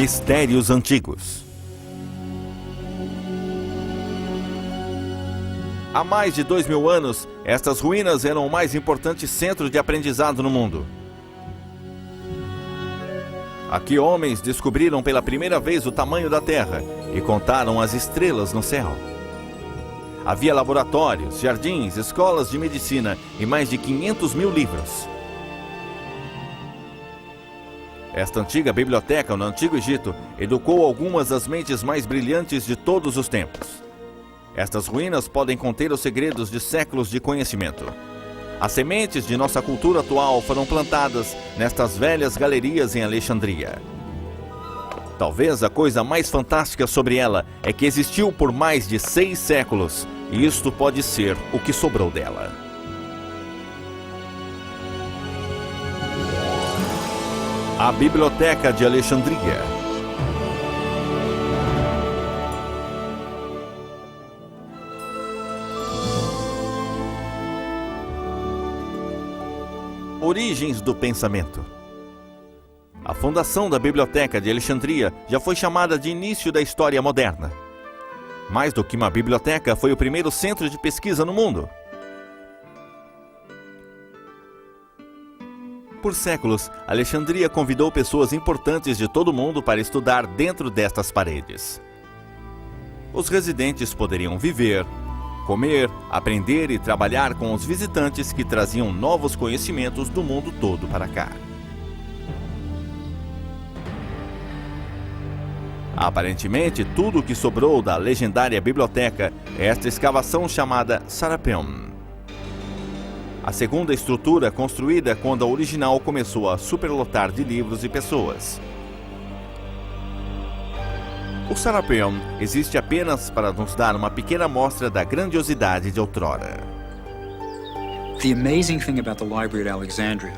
Mistérios antigos. Há mais de 2000 anos, estas ruínas eram o mais importante centro de aprendizado no mundo. Aqui homens descobriram pela primeira vez o tamanho da Terra e contaram as estrelas no céu. Havia laboratórios, jardins, escolas de medicina e mais de 500 mil livros. Esta antiga biblioteca no Antigo Egito educou algumas das mentes mais brilhantes de todos os tempos. Estas ruínas podem conter os segredos de séculos de conhecimento. As sementes de nossa cultura atual foram plantadas nestas velhas galerias em Alexandria. Talvez a coisa mais fantástica sobre ela é que existiu por mais de 6 séculos, e isto pode ser o que sobrou dela. A Biblioteca de Alexandria. Origens do pensamento. A fundação da Biblioteca de Alexandria já foi chamada de início da história moderna. Mais do que uma biblioteca, foi o primeiro centro de pesquisa no mundo. Por séculos, Alexandria convidou pessoas importantes de todo o mundo para estudar dentro destas paredes. Os residentes poderiam viver, comer, aprender e trabalhar com os visitantes que traziam novos conhecimentos do mundo todo para cá. Aparentemente, tudo o que sobrou da legendária biblioteca é esta escavação chamada Serapeum. A segunda estrutura construída quando a original começou a superlotar de livros e pessoas. O Serapeum existe apenas para nos dar uma pequena amostra da grandiosidade de outrora. The amazing thing about the Library at Alexandria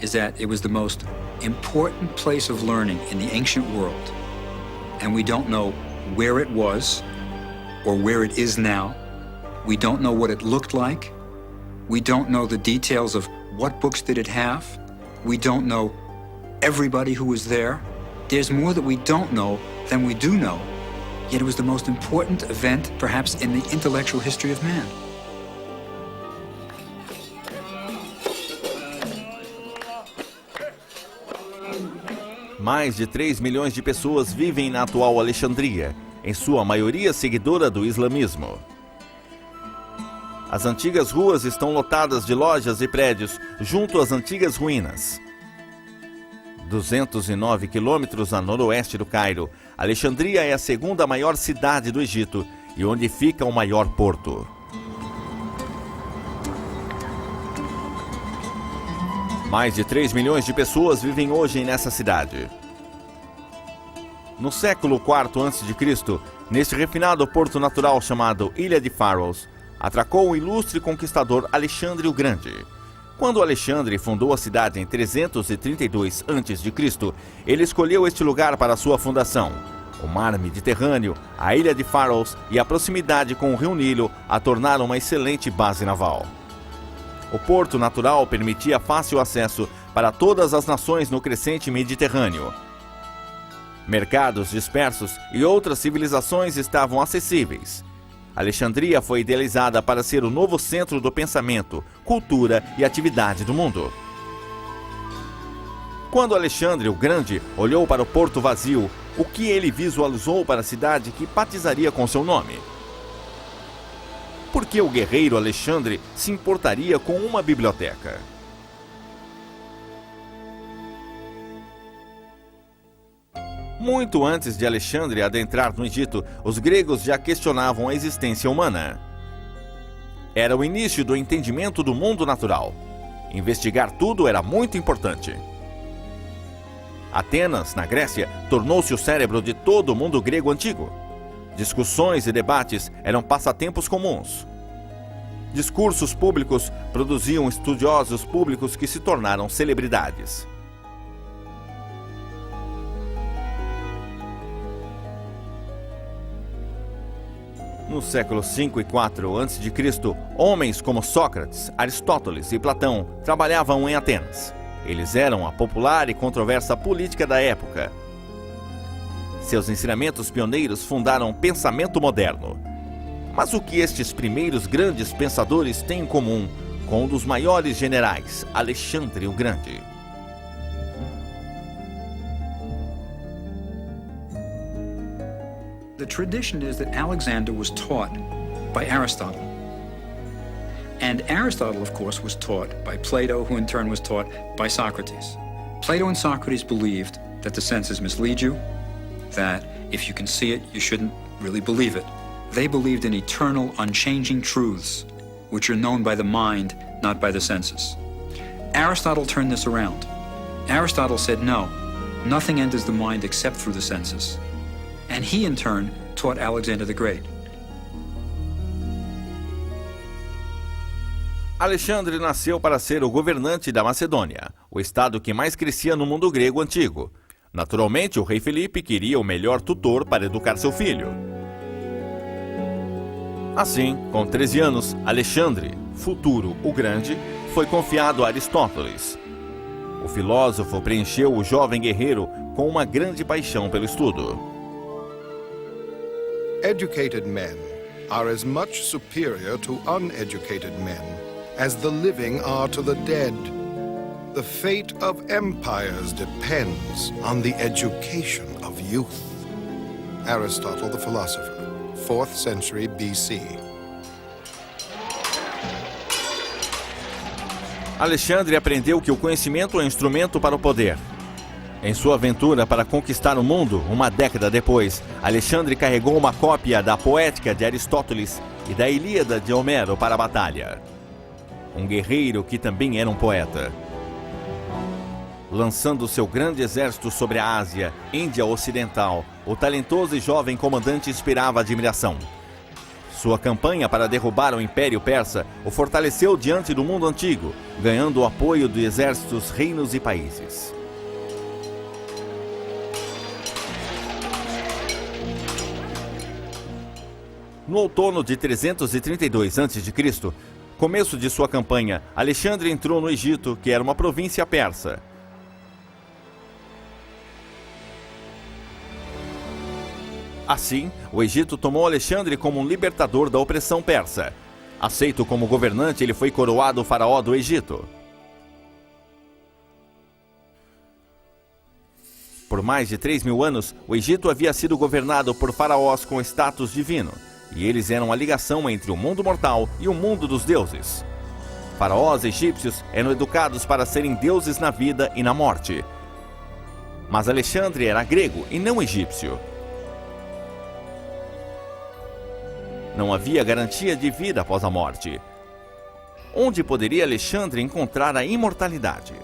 is that it was the most important place of learning in the ancient world. And we don't know where it was or where it is now. We don't know what it looked like. We don't know the details of what books did it have. We don't know everybody who was there. There's more that we don't know than we do know. Yet it was the most important event, perhaps, in the intellectual history of man. Mais de 3 milhões de pessoas vivem na atual Alexandria, em sua maioria seguidora do islamismo. As antigas ruas estão lotadas de lojas e prédios junto às antigas ruínas. 209 quilômetros a noroeste do Cairo, Alexandria é a segunda maior cidade do Egito e onde fica o maior porto. Mais de 3 milhões de pessoas vivem hoje nessa cidade. No século IV a.C., neste refinado porto natural chamado Ilha de Faros, atracou o ilustre conquistador Alexandre o Grande. Quando Alexandre fundou a cidade em 332 a.C., ele escolheu este lugar para sua fundação. O mar Mediterrâneo, a Ilha de Faros e a proximidade com o rio Nilo a tornaram uma excelente base naval. O porto natural permitia fácil acesso para todas as nações no crescente Mediterrâneo. Mercados dispersos e outras civilizações estavam acessíveis. Alexandria foi idealizada para ser o novo centro do pensamento, cultura e atividade do mundo. Quando Alexandre o Grande olhou para o porto vazio, o que ele visualizou para a cidade que batizaria com seu nome? Por que o guerreiro Alexandre se importaria com uma biblioteca? Muito antes de Alexandre adentrar no Egito, os gregos já questionavam a existência humana. Era o início do entendimento do mundo natural. Investigar tudo era muito importante. Atenas, na Grécia, tornou-se o cérebro de todo o mundo grego antigo. Discussões e debates eram passatempos comuns. Discursos públicos produziam estudiosos públicos que se tornaram celebridades. No século V e IV a.C., homens como Sócrates, Aristóteles e Platão trabalhavam em Atenas. Eles eram a popular e controversa política da época. Seus ensinamentos pioneiros fundaram o pensamento moderno. Mas o que estes primeiros grandes pensadores têm em comum com um dos maiores generais, Alexandre o Grande? The tradition is that Alexander was taught by Aristotle. And Aristotle, of course, was taught by Plato, who in turn was taught by Socrates. Plato and Socrates believed that the senses mislead you, that if you can see it, you shouldn't really believe it. They believed in eternal, unchanging truths, which are known by the mind, not by the senses. Aristotle turned this around. Aristotle said, no, nothing enters the mind except through the senses. And he, in turn, taught Alexander the Great. Alexandre nasceu para ser o governante da Macedônia, o estado que mais crescia no mundo grego antigo. Naturalmente, o rei Felipe queria o melhor tutor para educar seu filho. Assim, com 13 anos, Alexandre, futuro o Grande, foi confiado a Aristóteles. O filósofo preencheu o jovem guerreiro com uma grande paixão pelo estudo. Educated men are as much superior to uneducated men as the living are to the dead. The fate of empires depends on the education of youth. Aristotle the philosopher, 4th century BC. Alexandre aprendeu que o conhecimento é um instrumento para o poder. Em sua aventura para conquistar o mundo, uma década depois, Alexandre carregou uma cópia da Poética de Aristóteles e da Ilíada de Homero para a batalha. Um guerreiro que também era um poeta. Lançando seu grande exército sobre a Ásia, Índia Ocidental, o talentoso e jovem comandante inspirava admiração. Sua campanha para derrubar o Império Persa o fortaleceu diante do mundo antigo, ganhando o apoio de exércitos, reinos e países. No outono de 332 a.C., começo de sua campanha, Alexandre entrou no Egito, que era uma província persa. Assim, o Egito tomou Alexandre como um libertador da opressão persa. Aceito como governante, ele foi coroado faraó do Egito. Por mais de 3.000 anos, o Egito havia sido governado por faraós com status divino, e eles eram a ligação entre o mundo mortal e o mundo dos deuses. Faraós egípcios eram educados para serem deuses na vida e na morte. Mas Alexandre era grego e não egípcio. Não havia garantia de vida após a morte. Onde poderia Alexandre encontrar a imortalidade?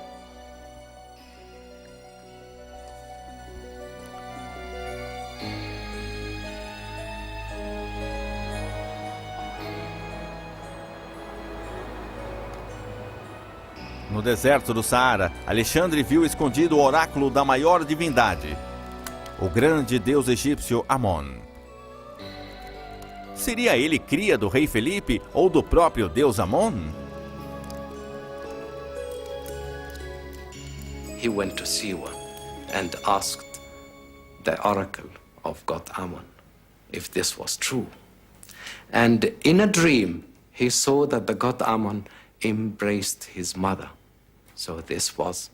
No deserto do Saara, Alexandre viu escondido o oráculo da maior divindade, o grande deus egípcio Amon. Seria ele cria do rei Felipe ou do próprio deus Amon? He went to Siwa and asked the oracle of God Amon if this was true. And in a dream, he saw that the god Amon embraced his mother. So this was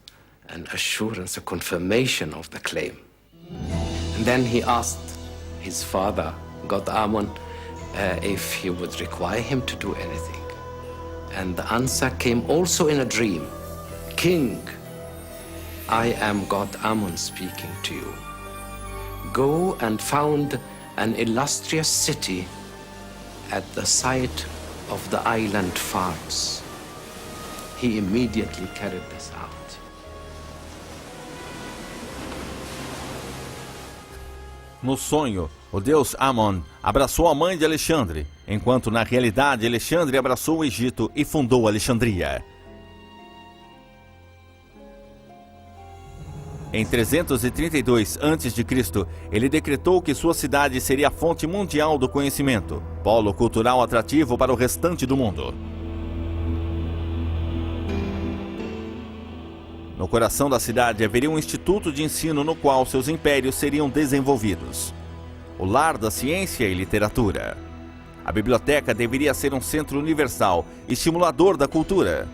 an assurance, a confirmation of the claim. And then he asked his father, God Amon, if he would require him to do anything. And the answer came also in a dream. King, I am God Amon speaking to you. Go and found an illustrious city at the site of the island Faros. He immediately carried this out. No sonho, o deus Amon abraçou a mãe de Alexandre, enquanto na realidade Alexandre abraçou o Egito e fundou Alexandria. Em 332 a.C., ele decretou que sua cidade seria a fonte mundial do conhecimento, polo cultural atrativo para o restante do mundo. No coração da cidade haveria um instituto de ensino no qual seus impérios seriam desenvolvidos. O lar da ciência e literatura. A biblioteca deveria ser um centro universal, estimulador da cultura.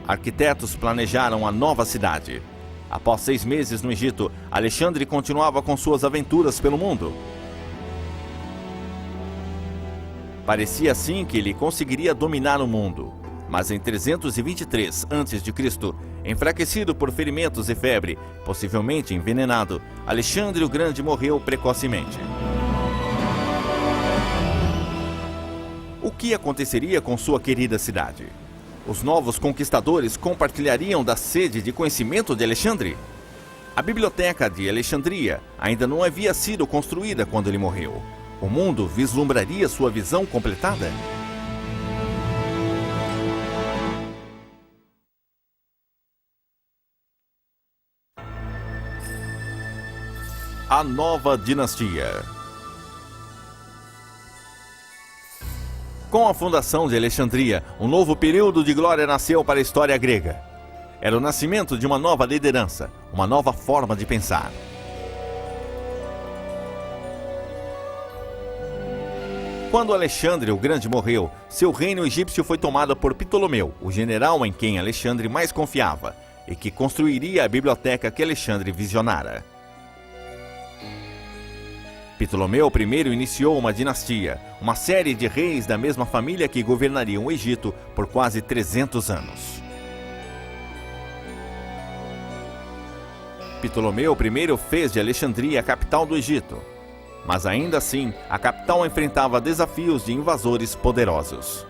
Arquitetos planejaram a nova cidade. Após 6 meses no Egito, Alexandre continuava com suas aventuras pelo mundo. Parecia assim que ele conseguiria dominar o mundo. Mas em 323 a.C., enfraquecido por ferimentos e febre, possivelmente envenenado, Alexandre o Grande morreu precocemente. O que aconteceria com sua querida cidade? Os novos conquistadores compartilhariam da sede de conhecimento de Alexandre? A biblioteca de Alexandria ainda não havia sido construída quando ele morreu. O mundo vislumbraria sua visão completada? A nova dinastia. Com a fundação de Alexandria, um novo período de glória nasceu para a história grega. Era o nascimento de uma nova liderança, uma nova forma de pensar. Quando Alexandre o Grande morreu, seu reino egípcio foi tomado por Ptolomeu, o general em quem Alexandre mais confiava, e que construiria a biblioteca que Alexandre visionara. Ptolomeu I iniciou uma dinastia, uma série de reis da mesma família que governariam o Egito por quase 300 anos. Ptolomeu I fez de Alexandria a capital do Egito, mas ainda assim a capital enfrentava desafios de invasores poderosos.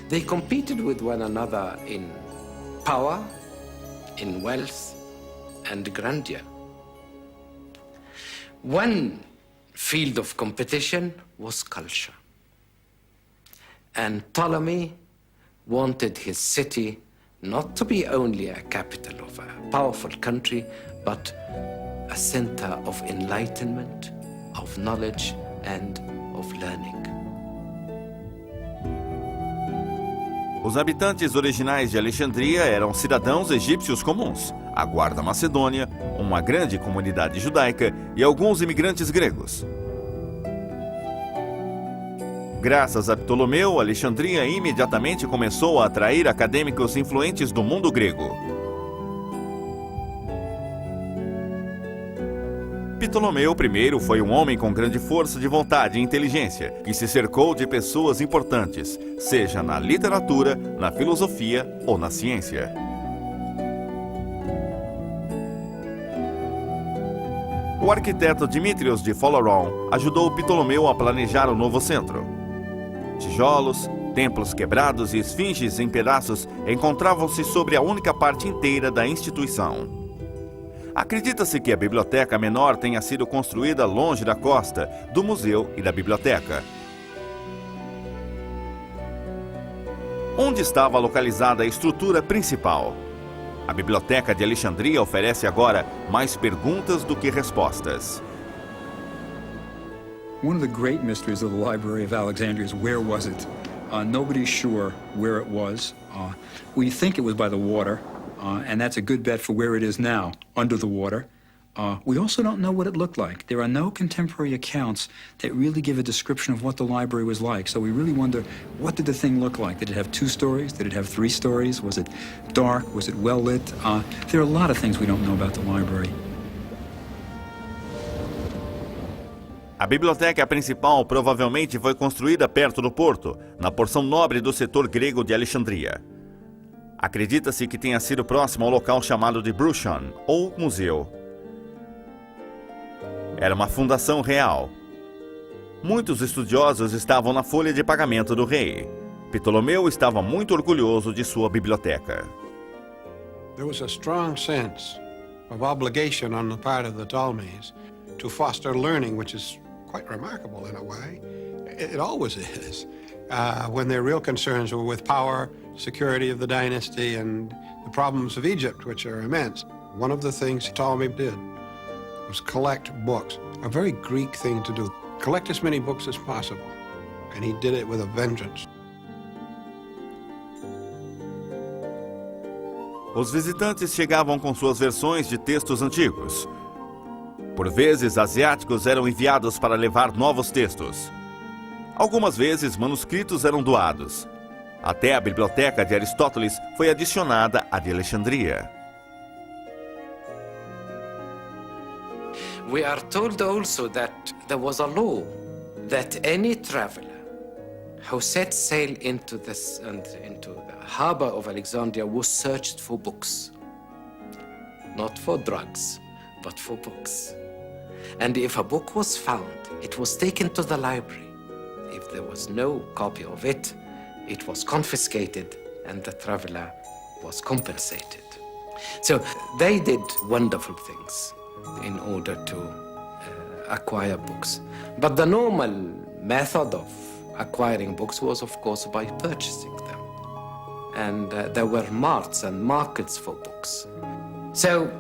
They competed with one another in power, in wealth, and grandeur. One field of competition was culture. And Ptolemy wanted his city not to be only a capital of a powerful country, but a center of enlightenment, of knowledge, and of learning. Os habitantes originais de Alexandria eram cidadãos egípcios comuns, a guarda macedônia, uma grande comunidade judaica e alguns imigrantes gregos. Graças a Ptolomeu, Alexandria imediatamente começou a atrair acadêmicos influentes do mundo grego. Ptolomeu I foi um homem com grande força de vontade e inteligência, que se cercou de pessoas importantes, seja na literatura, na filosofia ou na ciência. O arquiteto Dimitrios de Phaleron ajudou Ptolomeu a planejar o novo centro. Tijolos, templos quebrados e esfinges em pedaços encontravam-se sobre a única parte inteira da instituição. Acredita-se que a biblioteca menor tenha sido construída longe da costa, do museu e da biblioteca. Onde estava localizada a estrutura principal? A biblioteca de Alexandria oferece agora mais perguntas do que respostas. One of the great mysteries of the Library of Alexandria is where was it? Nobody's sure where it was. We think it was by the water, and that's a good bet for where it is now, under the water. We also don't know what it looked like. There are no contemporary accounts that really give a description of what the library was like. So we really wonder, what did the thing look like? Did it have 2 stories? Did it have 3 stories? Was it dark? Was it well lit? There are a lot of things we don't know about the library. A biblioteca principal provavelmente foi construída perto do porto, na porção nobre do setor grego de Alexandria. Acredita-se que tenha sido próximo ao local chamado de Bruchon, ou museu. Era uma fundação real. Muitos estudiosos estavam na folha de pagamento do rei. Ptolomeu estava muito orgulhoso de sua biblioteca. There was a strong sense of obligation on the part of the Ptolemies to foster learning, which is quite remarkable in a way. It always is. When their real concerns were with power, security of the dynasty, and the problems of Egypt, which are immense. One of the things Ptolemy did was collect books, a very Greek thing to do. Collect as many books as possible. and he did it with a vengeance. Os visitantes chegavam com suas versões de textos antigos. Por vezes, asiáticos eram enviados para levar novos textos. Algumas vezes, manuscritos eram doados. Até a biblioteca de Aristóteles foi adicionada à de Alexandria. We are told also that there was a law that any traveler who set sail into the harbor of Alexandria was searched for books. Not for drugs, but for books. And if a book was found, it was taken to the library. If there was no copy of it, it was confiscated and the traveler was compensated. So they did wonderful things in order to acquire books. But the normal method of acquiring books was, of course, by purchasing them. And there were marts and markets for books. So,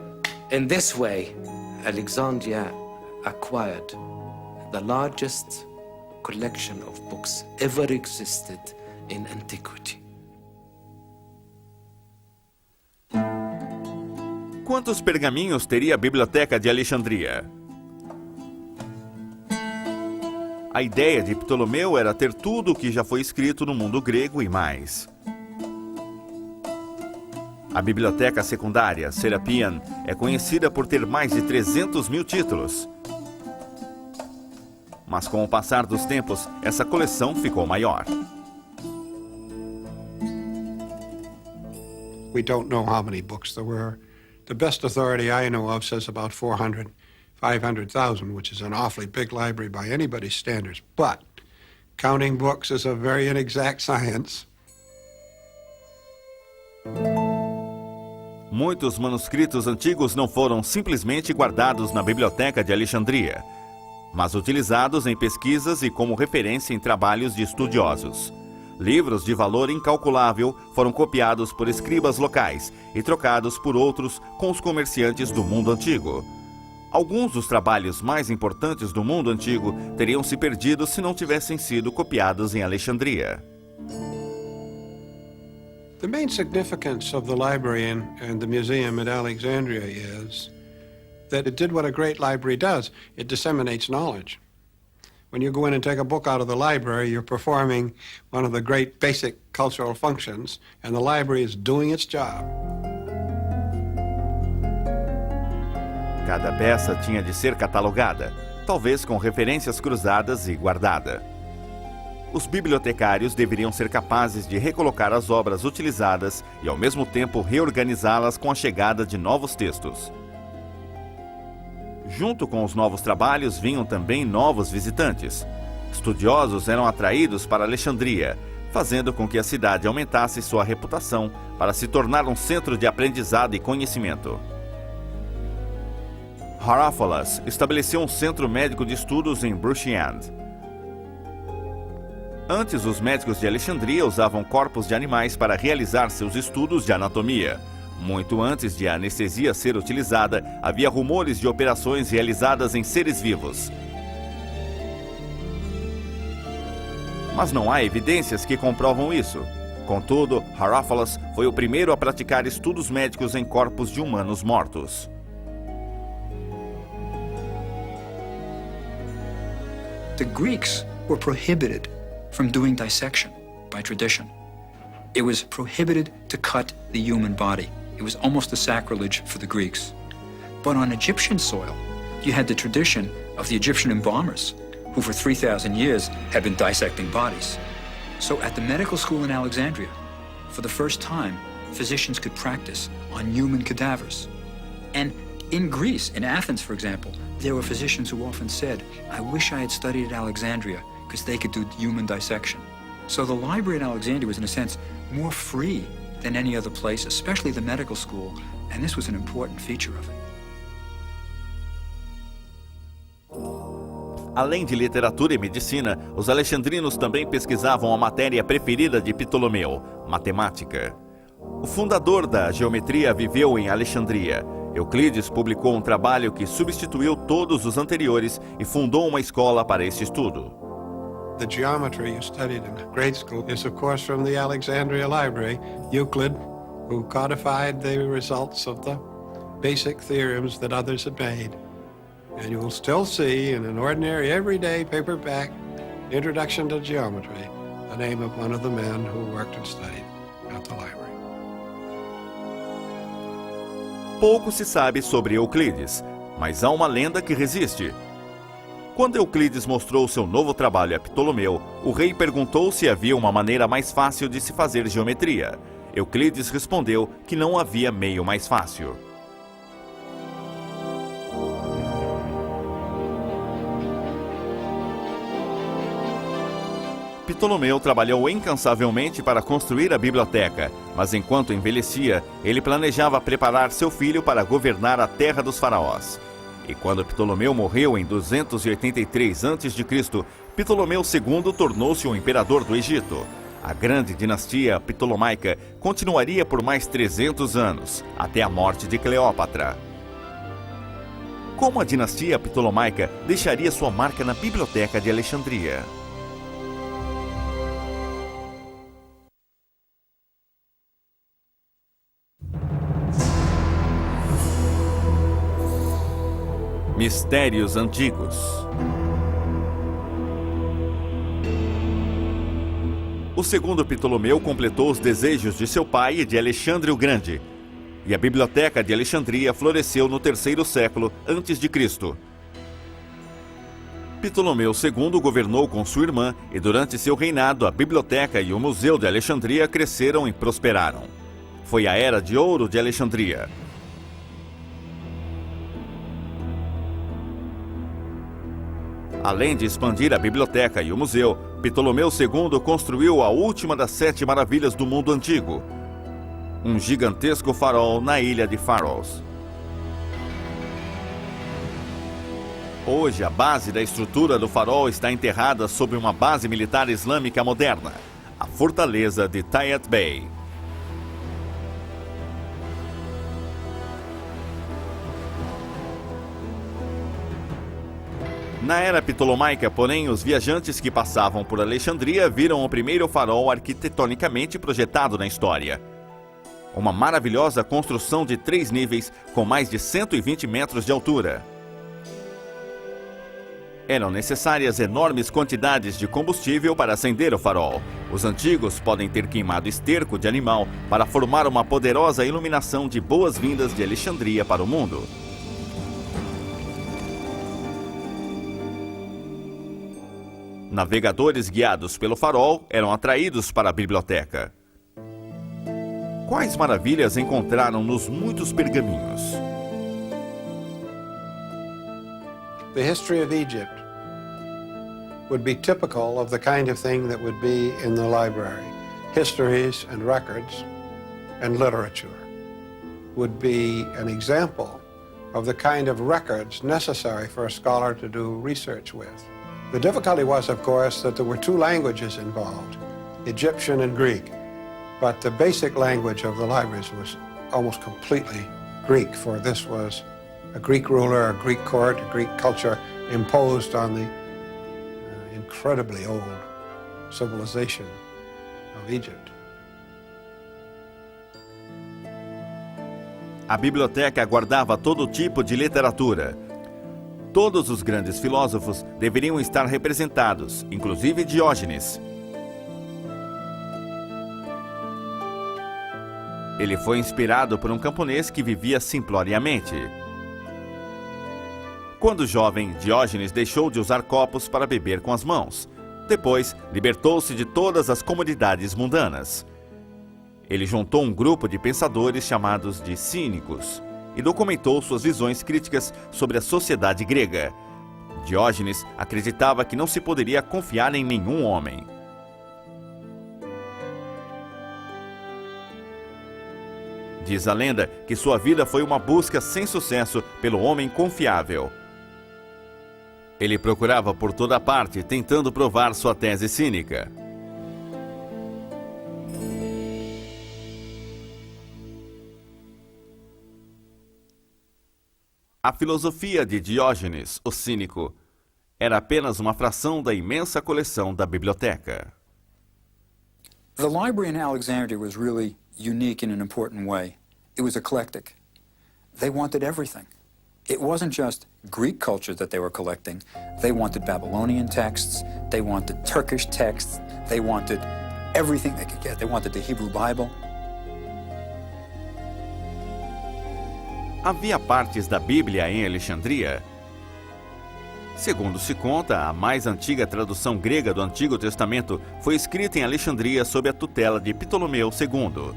in this way, Alexandria acquired the largest collection of books ever existed in antiquity. Quantos pergaminhos teria a Biblioteca de Alexandria? A ideia de Ptolomeu era ter tudo o que já foi escrito no mundo grego e mais. A biblioteca secundária, Serapion, é conhecida por ter mais de 300 mil títulos. Mas com o passar dos tempos, essa coleção ficou maior. We don't know how many books there were. The best authority I know of says about 500,000, which is an awfully big library by anybody's standards. But counting books is a very inexact science. Muitos manuscritos antigos não foram simplesmente guardados na Biblioteca de Alexandria, mas utilizados em pesquisas e como referência em trabalhos de estudiosos. Livros de valor incalculável foram copiados por escribas locais e trocados por outros com os comerciantes do mundo antigo. Alguns dos trabalhos mais importantes do mundo antigo teriam se perdido se não tivessem sido copiados em Alexandria. The main significance of the library and the museum at Alexandria is that it did what a great library does. It disseminates knowledge. When you go in and take a book out of the library, you're performing one of the great basic cultural functions, and the library is doing its job. Cada peça tinha de ser catalogada, talvez com referências cruzadas e guardada. Os bibliotecários deveriam ser capazes de recolocar as obras utilizadas e, ao mesmo tempo, reorganizá-las com a chegada de novos textos. Junto com os novos trabalhos vinham também novos visitantes. Estudiosos eram atraídos para Alexandria, fazendo com que a cidade aumentasse sua reputação para se tornar um centro de aprendizado e conhecimento. Herophilus estabeleceu um centro médico de estudos em Bruchiand. Antes, os médicos de Alexandria usavam corpos de animais para realizar seus estudos de anatomia. Muito antes de a anestesia ser utilizada, havia rumores de operações realizadas em seres vivos. Mas não há evidências que comprovam isso. Contudo, Herophilus foi o primeiro a praticar estudos médicos em corpos de humanos mortos. The Greeks were prohibited from doing dissection by tradition. It was prohibited to cut the human body. It was almost a sacrilege for the Greeks. But on Egyptian soil, you had the tradition of the Egyptian embalmers, who for 3,000 years had been dissecting bodies. So at the medical school in Alexandria, for the first time, physicians could practice on human cadavers. And in Greece, in Athens, for example, there were physicians who often said, I wish I had studied at Alexandria because they could do human dissection. So the library in Alexandria was, in a sense, more free than any other place, especially the medical school, and this was an important feature of it. Além de literatura e medicina, os alexandrinos também pesquisavam a matéria preferida de Ptolomeu, matemática. O fundador da geometria viveu em Alexandria. Euclides publicou um trabalho que substituiu todos os anteriores e fundou uma escola para este estudo. The geometry you studied in grade school is, of course, from the Alexandria Library. Euclid, who codified the results of the basic theorems that others had made. And you will still see in an ordinary, everyday paperback introduction to geometry the name of one of the men who worked and studied at the library. Pouco se sabe sobre Euclides, mas há uma lenda que resiste. Quando Euclides mostrou seu novo trabalho a Ptolomeu, o rei perguntou se havia uma maneira mais fácil de se fazer geometria. Euclides respondeu que não havia meio mais fácil. Ptolomeu trabalhou incansavelmente para construir a biblioteca, mas enquanto envelhecia, ele planejava preparar seu filho para governar a terra dos faraós. E quando Ptolomeu morreu em 283 a.C., Ptolomeu II tornou-se o imperador do Egito. A grande dinastia ptolomaica continuaria por mais 300 anos, até a morte de Cleópatra. Como a dinastia ptolomaica deixaria sua marca na Biblioteca de Alexandria? Mistérios antigos. O segundo Ptolomeu completou os desejos de seu pai e de Alexandre o Grande, e a Biblioteca de Alexandria floresceu no terceiro século a.C. Ptolomeu II governou com sua irmã e durante seu reinado a Biblioteca e o Museu de Alexandria cresceram e prosperaram. Foi a Era de Ouro de Alexandria. Além de expandir a biblioteca e o museu, Ptolomeu II construiu a última das 7 maravilhas do mundo antigo, um gigantesco farol na ilha de Faros. Hoje, a base da estrutura do farol está enterrada sob uma base militar islâmica moderna, a fortaleza de Tayat Bey. Na era ptolomaica, porém, os viajantes que passavam por Alexandria viram o primeiro farol arquitetonicamente projetado na história. Uma maravilhosa construção de 3 níveis com mais de 120 metros de altura. Eram necessárias enormes quantidades de combustível para acender o farol. Os antigos podem ter queimado esterco de animal para formar uma poderosa iluminação de boas-vindas de Alexandria para o mundo. Navegadores guiados pelo farol eram atraídos para a biblioteca. Quais maravilhas encontraram nos muitos pergaminhos? The history of Egypt would be typical of the kind of thing that would be in the library. Histories and records and literature would be an example of the kind of records necessary for a scholar to do research with. The difficulty was, of course, that there were 2 languages involved, Egyptian and Greek. But the basic language of the libraries was almost completely Greek, for this was a Greek ruler, a Greek court, a Greek culture imposed on the incredibly old civilization of Egypt. A biblioteca guardava todo tipo de literatura. Todos os grandes filósofos deveriam estar representados, inclusive Diógenes. Ele foi inspirado por um camponês que vivia simploriamente. Quando jovem, Diógenes deixou de usar copos para beber com as mãos. Depois, libertou-se de todas as comodidades mundanas. Ele juntou um grupo de pensadores chamados de cínicos e documentou suas visões críticas sobre a sociedade grega. Diógenes acreditava que não se poderia confiar em nenhum homem. Diz a lenda que sua vida foi uma busca sem sucesso pelo homem confiável. Ele procurava por toda parte, tentando provar sua tese cínica. A filosofia de Diógenes, o cínico, era apenas uma fração da imensa coleção da biblioteca. The library in Alexandria was really unique in an important way. It was eclectic. They wanted everything. It wasn't just Greek culture that they were collecting. They wanted Babylonian texts, they wanted Turkish texts, they wanted everything they could get. They wanted the Hebrew Bible. Havia partes da Bíblia em Alexandria. Segundo se conta, a mais antiga tradução grega do Antigo Testamento foi escrita em Alexandria sob a tutela de Ptolomeu II.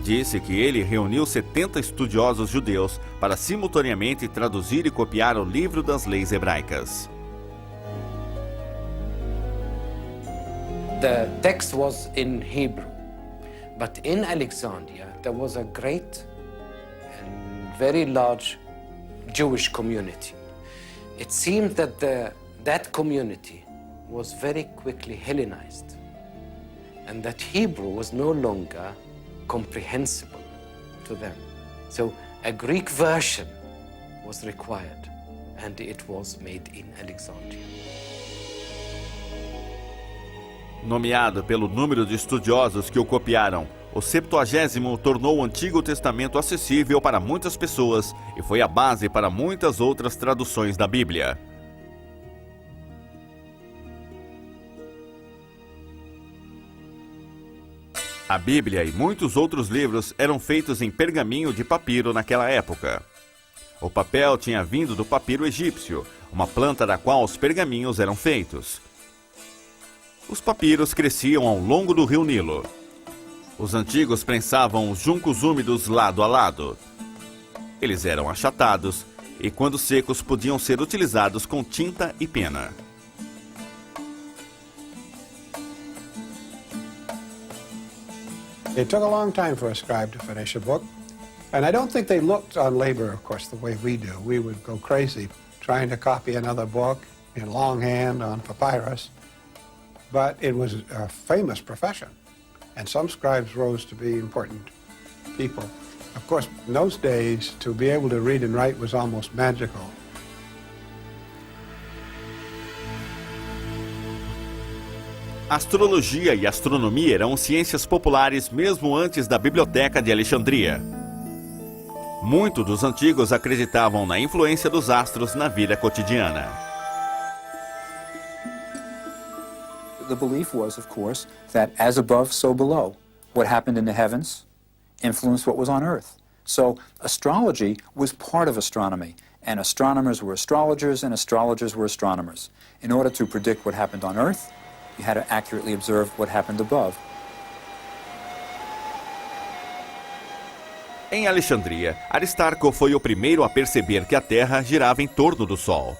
Disse que ele reuniu 70 estudiosos judeus para simultaneamente traduzir e copiar o livro das leis hebraicas. The text was in Hebrew, but in Alexandria there was a great and very large Jewish community. It seemed that that community was very quickly Hellenized, and that Hebrew was no longer comprehensible to them. So a Greek version was required, and it was made in Alexandria. Nomeado pelo número de estudiosos que o copiaram, o Septuagésimo tornou o Antigo Testamento acessível para muitas pessoas e foi a base para muitas outras traduções da Bíblia. A Bíblia e muitos outros livros eram feitos em pergaminho de papiro naquela época. O papel tinha vindo do papiro egípcio, uma planta da qual os pergaminhos eram feitos. Os papiros cresciam ao longo do rio Nilo. Os antigos prensavam os juncos úmidos lado a lado. Eles eram achatados e, quando secos, podiam ser utilizados com tinta e pena. It took a long time for a scribe to finish a book. And I don't think they looked on labor, of course, the way we do. We would go crazy trying to copy another book in longhand on papyrus. But it was a famous profession. And some scribes rose to be important people. Of course, in those days, to be able to read and write was almost magical. Astrologia e astronomia eram ciências populares mesmo antes da Biblioteca de Alexandria. Muitos dos antigos acreditavam na influência dos astros na vida cotidiana. The belief was, of course, that as above, so below. What happened in the heavens influenced what was on Earth. So astrology was part of astronomy, and astronomers were astrologers, and astrologers were astronomers. In order to predict what happened on Earth, you had to accurately observe what happened above. Em Alexandria, Aristarco foi o primeiro a perceber que a Terra girava em torno do Sol.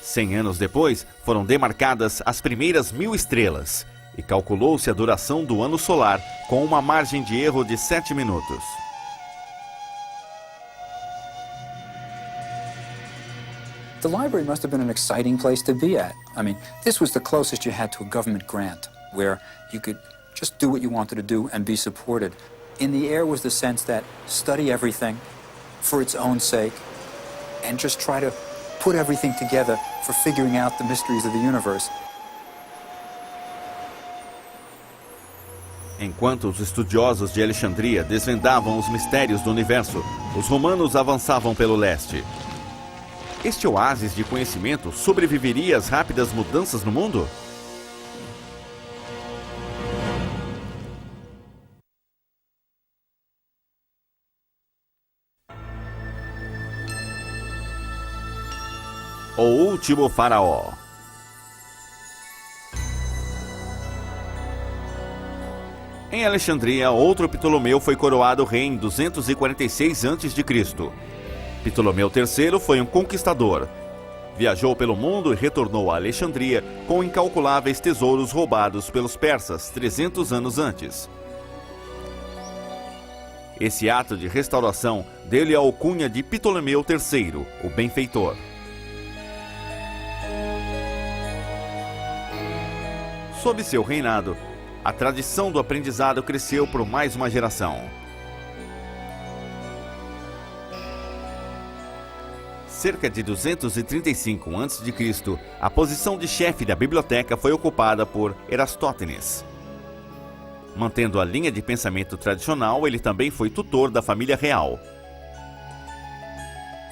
100 anos depois, foram demarcadas as primeiras 1000 estrelas e calculou-se a duração do ano solar com uma margem de erro de 7 minutos. The library must have been an exciting place to be at. I mean, this was the closest you had to a government grant, where you could just do what you wanted to do and be supported. In the air was the sense that study everything for its own sake and just try to put everything together for figuring out the mysteries of the universe. Enquanto os estudiosos de Alexandria desvendavam os mistérios do universo, os romanos avançavam pelo leste. Este oásis de conhecimento sobreviveria às rápidas mudanças no mundo? O último faraó. Em Alexandria, outro Ptolomeu foi coroado rei em 246 a.C. Ptolomeu III foi um conquistador. Viajou pelo mundo e retornou a Alexandria com incalculáveis tesouros roubados pelos persas 300 anos antes. Esse ato de restauração deu-lhe a alcunha de Ptolomeu III, o benfeitor. Sob seu reinado, a tradição do aprendizado cresceu por mais uma geração. cerca de 235 a.C., a posição de chefe da biblioteca foi ocupada por Erastótenes. Mantendo a linha de pensamento tradicional, ele também foi tutor da família real.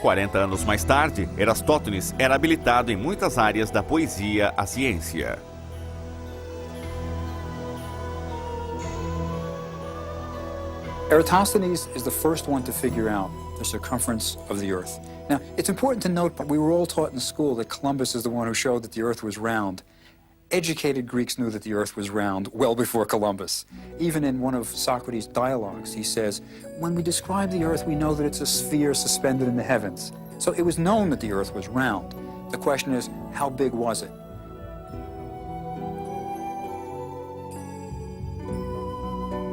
40 anos mais tarde, Erastótenes era habilitado em muitas áreas da poesia à ciência. Eratosthenes is the first one to figure out the circumference of the Earth. Now, it's important to note that we were all taught in school that Columbus is the one who showed that the Earth was round. Educated Greeks knew that the Earth was round well before Columbus. Even in one of Socrates' dialogues, he says, "When we describe the Earth, we know that it's a sphere suspended in the heavens." So it was known that the Earth was round. The question is, how big was it?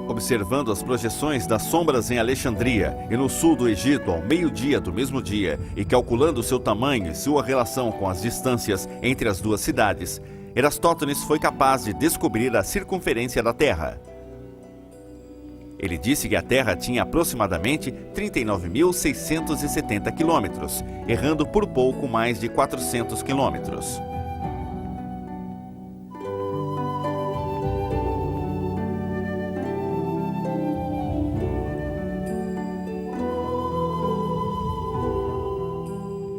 Observando as projeções das sombras em Alexandria e no sul do Egito ao meio-dia do mesmo dia e calculando seu tamanho e sua relação com as distâncias entre as duas cidades, Erastótenes foi capaz de descobrir a circunferência da Terra. Ele disse que a Terra tinha aproximadamente 39.670 quilômetros, errando por pouco mais de 400 quilômetros.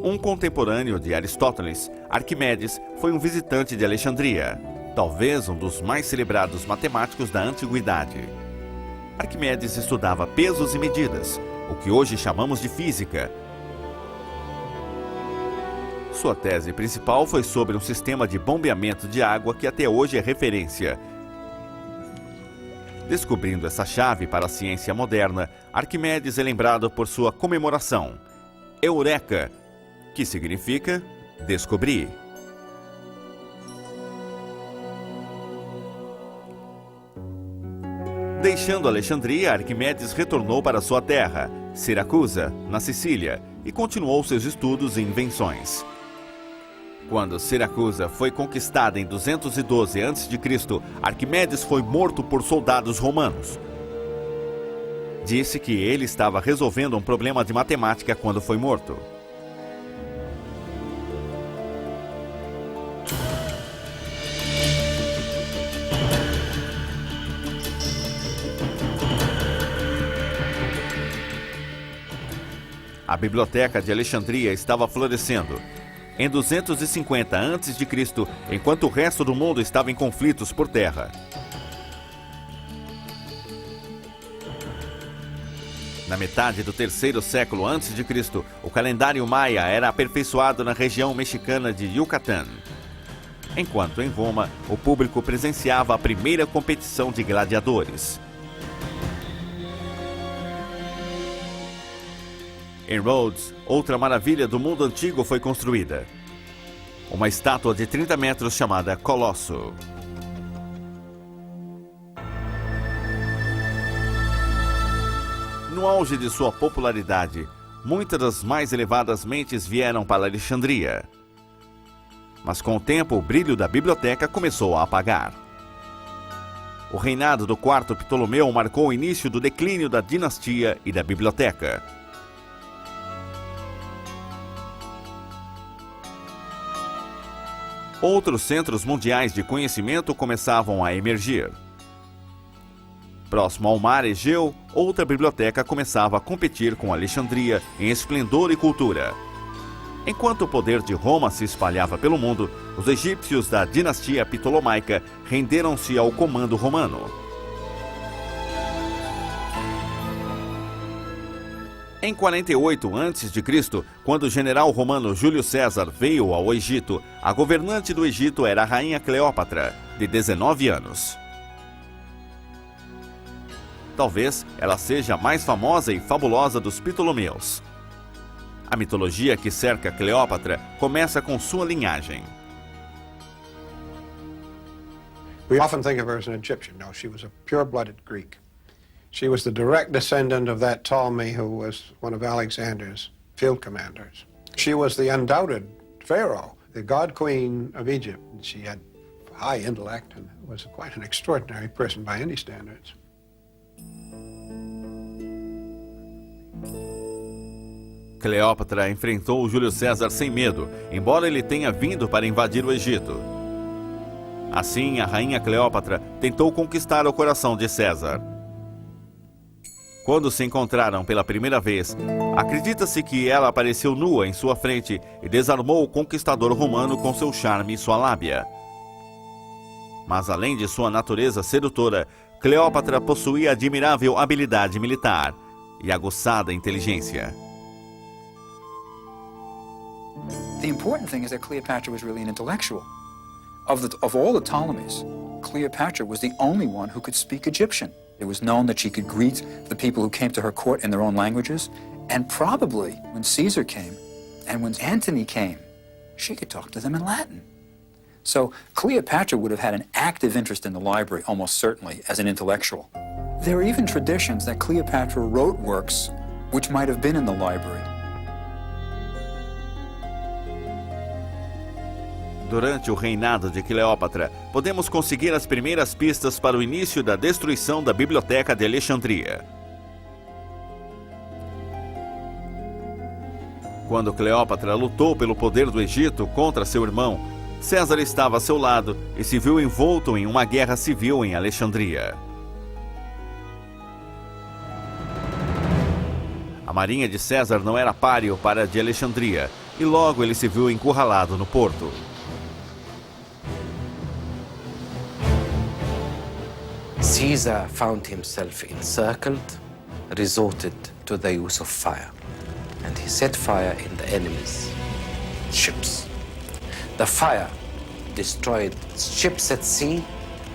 Um contemporâneo de Aristóteles, Arquimedes, foi um visitante de Alexandria, talvez um dos mais celebrados matemáticos da antiguidade. Arquimedes estudava pesos e medidas, o que hoje chamamos de física. Sua tese principal foi sobre um sistema de bombeamento de água que até hoje é referência. Descobrindo essa chave para a ciência moderna, Arquimedes é lembrado por sua comemoração, Eureka, que significa descobrir. Deixando Alexandria, Arquimedes retornou para sua terra, Siracusa, na Sicília, e continuou seus estudos e invenções. Quando Siracusa foi conquistada em 212 a.C., Arquimedes foi morto por soldados romanos. Disse que ele estava resolvendo um problema de matemática quando foi morto. A biblioteca de Alexandria estava florescendo. Em 250 a.C., enquanto o resto do mundo estava em conflitos por terra. Na metade do terceiro século a.C., o calendário maia era aperfeiçoado na região mexicana de Yucatán. Enquanto em Roma, o público presenciava a primeira competição de gladiadores. Em Rhodes, outra maravilha do mundo antigo foi construída. Uma estátua de 30 metros chamada Colosso. No auge de sua popularidade, muitas das mais elevadas mentes vieram para Alexandria. Mas com o tempo, o brilho da biblioteca começou a apagar. O reinado do quarto Ptolomeu marcou o início do declínio da dinastia e da biblioteca. Outros centros mundiais de conhecimento começavam a emergir. Próximo ao mar Egeu, outra biblioteca começava a competir com Alexandria em esplendor e cultura. Enquanto o poder de Roma se espalhava pelo mundo, os egípcios da dinastia ptolomaica renderam-se ao comando romano. Em 48 a.C., quando o general romano Júlio César veio ao Egito, a governante do Egito era a rainha Cleópatra, de 19 anos. Talvez ela seja a mais famosa e fabulosa dos Ptolomeus. A mitologia que cerca Cleópatra começa com sua linhagem. We often think of her as an Egyptian. No, she was a pure-blooded Greek. She was the direct descendant of that Ptolemy who was one of Alexander's field commanders. She was the undoubted pharaoh, the god queen of Egypt. She had high intellect and was quite an extraordinary person by any standards. Cleópatra enfrentou Júlio César sem medo, embora ele tenha vindo para invadir o Egito. Assim, a rainha Cleópatra tentou conquistar o coração de César. Quando se encontraram pela primeira vez, acredita-se que ela apareceu nua em sua frente e desarmou o conquistador romano com seu charme e sua lábia. Mas além de sua natureza sedutora, Cleópatra possuía admirável habilidade militar e aguçada inteligência. The important thing is that Cleopatra was really an intellectual. Of all the Ptolemies, Cleopatra was the only one who could speak Egyptian. It was known that she could greet the people who came to her court in their own languages, and probably when Caesar came and when Antony came, she could talk to them in Latin. So Cleopatra would have had an active interest in the library, almost certainly, as an intellectual. There are even traditions that Cleopatra wrote works which might have been in the library. Durante o reinado de Cleópatra, podemos conseguir as primeiras pistas para o início da destruição da Biblioteca de Alexandria. Quando Cleópatra lutou pelo poder do Egito contra seu irmão, César estava a seu lado e se viu envolto em uma guerra civil em Alexandria. A marinha de César não era páreo para a de Alexandria, e logo ele se viu encurralado no porto. Caesar found himself encircled, resorted to the use of fire, and he set fire in the enemy's ships. The fire destroyed ships at sea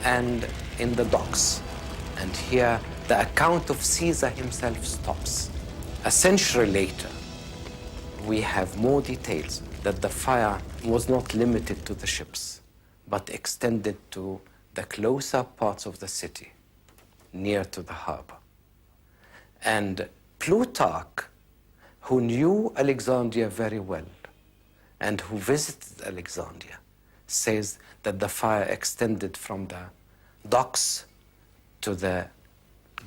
and in the docks. And here the account of Caesar himself stops. A century later, we have more details that the fire was not limited to the ships, but extended to the closer parts of the city, near to the harbor. And Plutarch, who knew Alexandria very well, and who visited Alexandria, says that the fire extended from the docks to the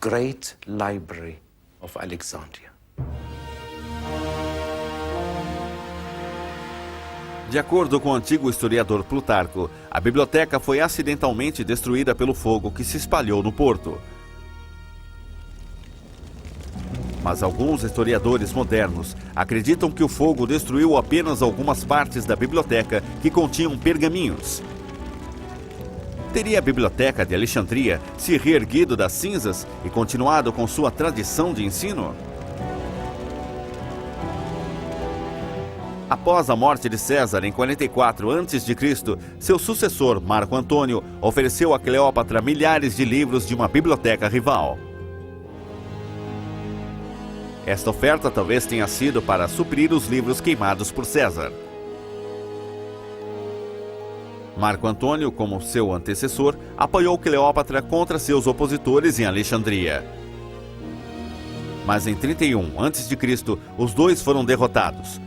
great library of Alexandria. De acordo com o antigo historiador Plutarco, a biblioteca foi acidentalmente destruída pelo fogo que se espalhou no porto. Mas alguns historiadores modernos acreditam que o fogo destruiu apenas algumas partes da biblioteca que continham pergaminhos. Teria a Biblioteca de Alexandria se reerguido das cinzas e continuado com sua tradição de ensino? Após a morte de César em 44 a.C., seu sucessor, Marco Antônio, ofereceu a Cleópatra milhares de livros de uma biblioteca rival. Esta oferta talvez tenha sido para suprir os livros queimados por César. Marco Antônio, como seu antecessor, apoiou Cleópatra contra seus opositores em Alexandria. Mas em 31 a.C., os dois foram derrotados.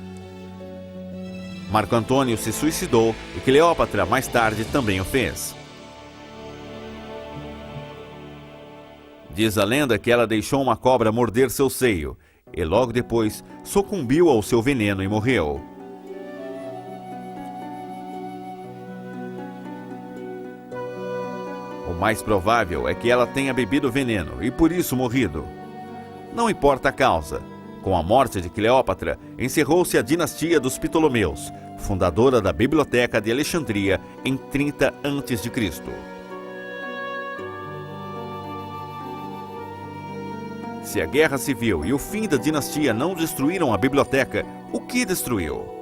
Marco Antônio se suicidou e Cleópatra mais tarde também o fez. Diz a lenda que ela deixou uma cobra morder seu seio e logo depois sucumbiu ao seu veneno e morreu. O mais provável é que ela tenha bebido veneno e por isso morrido. Não importa a causa. Com a morte de Cleópatra, encerrou-se a dinastia dos Ptolomeus, fundadora da Biblioteca de Alexandria em 30 a.C. Se a Guerra Civil e o fim da dinastia não destruíram a biblioteca, o que destruiu?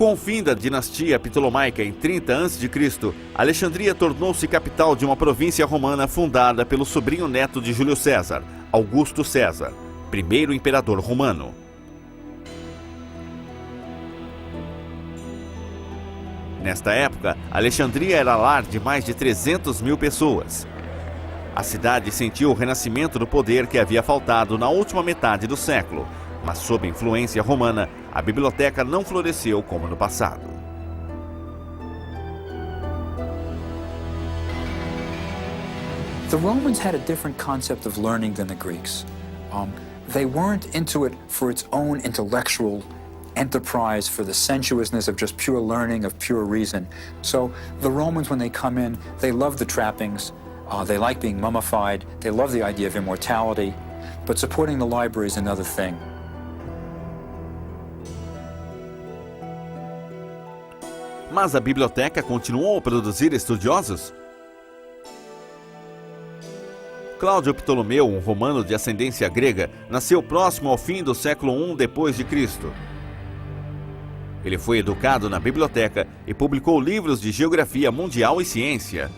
Com o fim da dinastia ptolomaica em 30 a.C., Alexandria tornou-se capital de uma província romana fundada pelo sobrinho neto de Júlio César, Augusto César, primeiro imperador romano. Nesta época, Alexandria era lar de mais de 300 mil pessoas. A cidade sentiu o renascimento do poder que havia faltado na última metade do século, mas sob influência romana, a biblioteca não floresceu como no passado. The Romans had a different concept of learning than the Greeks. They weren't into it for its own intellectual enterprise, for the sensuousness of just pure learning, of pure reason. So the Romans, when they come in, they love the trappings, they like being mummified, they love the idea of immortality, but supporting the library is another thing. Mas a biblioteca continuou a produzir estudiosos? Cláudio Ptolomeu, um romano de ascendência grega, nasceu próximo ao fim do século I d.C. Ele foi educado na biblioteca e publicou livros de geografia mundial e ciência.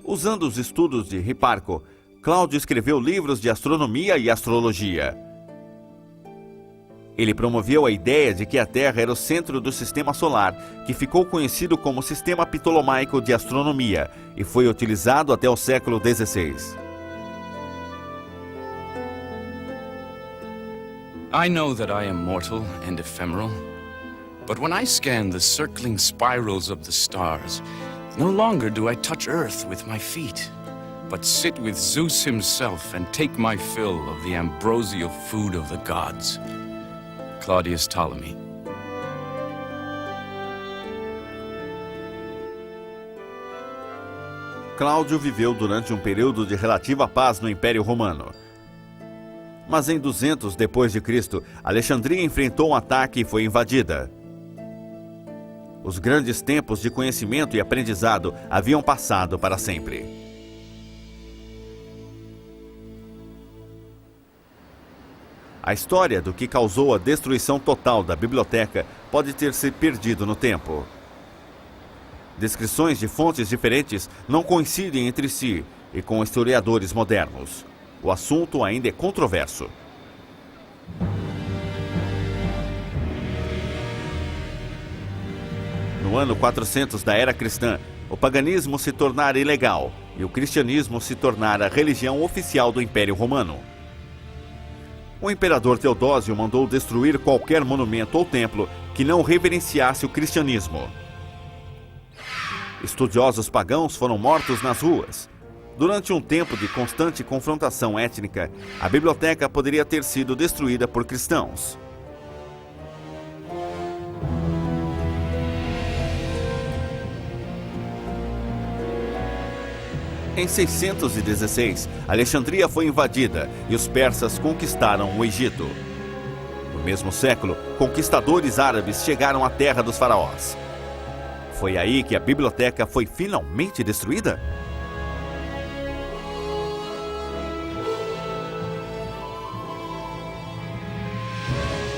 Usando os estudos de Hiparco, Cláudio escreveu livros de astronomia e astrologia. Ele promoveu a ideia de que a Terra era o centro do sistema solar, que ficou conhecido como Sistema Ptolomaico de Astronomia e foi utilizado até o século XVI. I know that I am mortal and ephemeral, but when I scan the circling spirals of the stars, no longer do I touch Earth with my feet, but sit with Zeus himself and take my fill of the ambrosial food of the gods. Claudius Ptolemy. Cláudio viveu durante um período de relativa paz no Império Romano. Mas em 200 d.C., Alexandria enfrentou um ataque e foi invadida. Os grandes tempos de conhecimento e aprendizado haviam passado para sempre. A história do que causou a destruição total da biblioteca pode ter se perdido no tempo. Descrições de fontes diferentes não coincidem entre si e com historiadores modernos. O assunto ainda é controverso. No ano 400 da Era Cristã, o paganismo se tornara ilegal e o cristianismo se tornara a religião oficial do Império Romano. O imperador Teodósio mandou destruir qualquer monumento ou templo que não reverenciasse o cristianismo. Estudiosos pagãos foram mortos nas ruas. Durante um tempo de constante confrontação étnica, a biblioteca poderia ter sido destruída por cristãos. Em 616, Alexandria foi invadida e os persas conquistaram o Egito. No mesmo século, conquistadores árabes chegaram à terra dos faraós. Foi aí que a biblioteca foi finalmente destruída?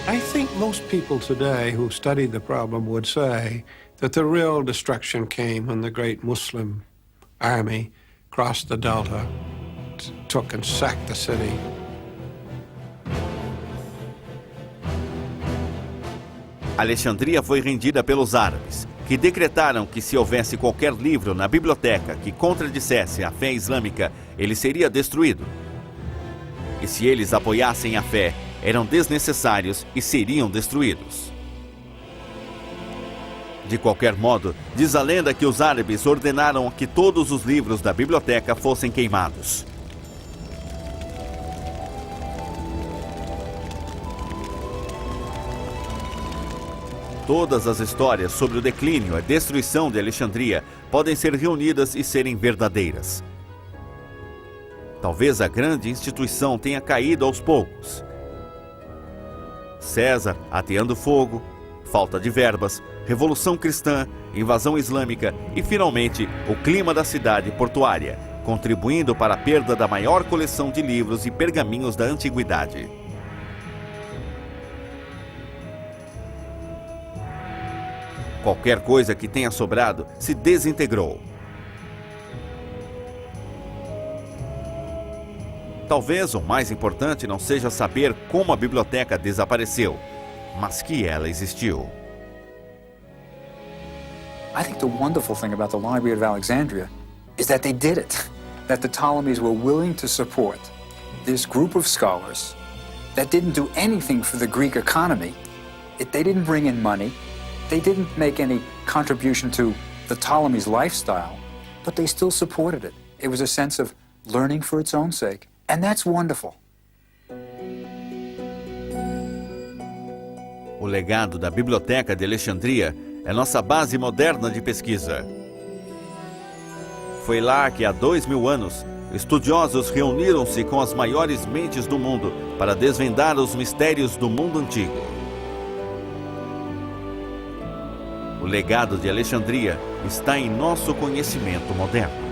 I think most people today who study the problem would say that the real destruction came when the great Muslim army crossed the Delta, took and sacked the city. Alexandria foi rendida pelos árabes, que decretaram que se houvesse qualquer livro na biblioteca que contradissesse a fé islâmica, ele seria destruído. E se eles apoiassem a fé, eram desnecessários e seriam destruídos. De qualquer modo, diz a lenda que os árabes ordenaram que todos os livros da biblioteca fossem queimados. Todas as histórias sobre o declínio e a destruição de Alexandria podem ser reunidas e serem verdadeiras. Talvez a grande instituição tenha caído aos poucos. César ateando fogo, falta de verbas, Revolução Cristã, invasão islâmica e, finalmente, o clima da cidade portuária, contribuindo para a perda da maior coleção de livros e pergaminhos da antiguidade. Qualquer coisa que tenha sobrado se desintegrou. Talvez o mais importante não seja saber como a biblioteca desapareceu, mas que ela existiu. I think the wonderful thing about the Library of Alexandria is that they did it, that the Ptolemies were willing to support this group of scholars that didn't do anything for the Greek economy. They didn't bring in money. They didn't make any contribution to the Ptolemies' lifestyle, but they still supported it. It was a sense of learning for its own sake, and that's wonderful. O legado da Biblioteca de Alexandria é nossa base moderna de pesquisa. Foi lá que há 2000 anos, estudiosos reuniram-se com as maiores mentes do mundo para desvendar os mistérios do mundo antigo. O legado de Alexandria está em nosso conhecimento moderno.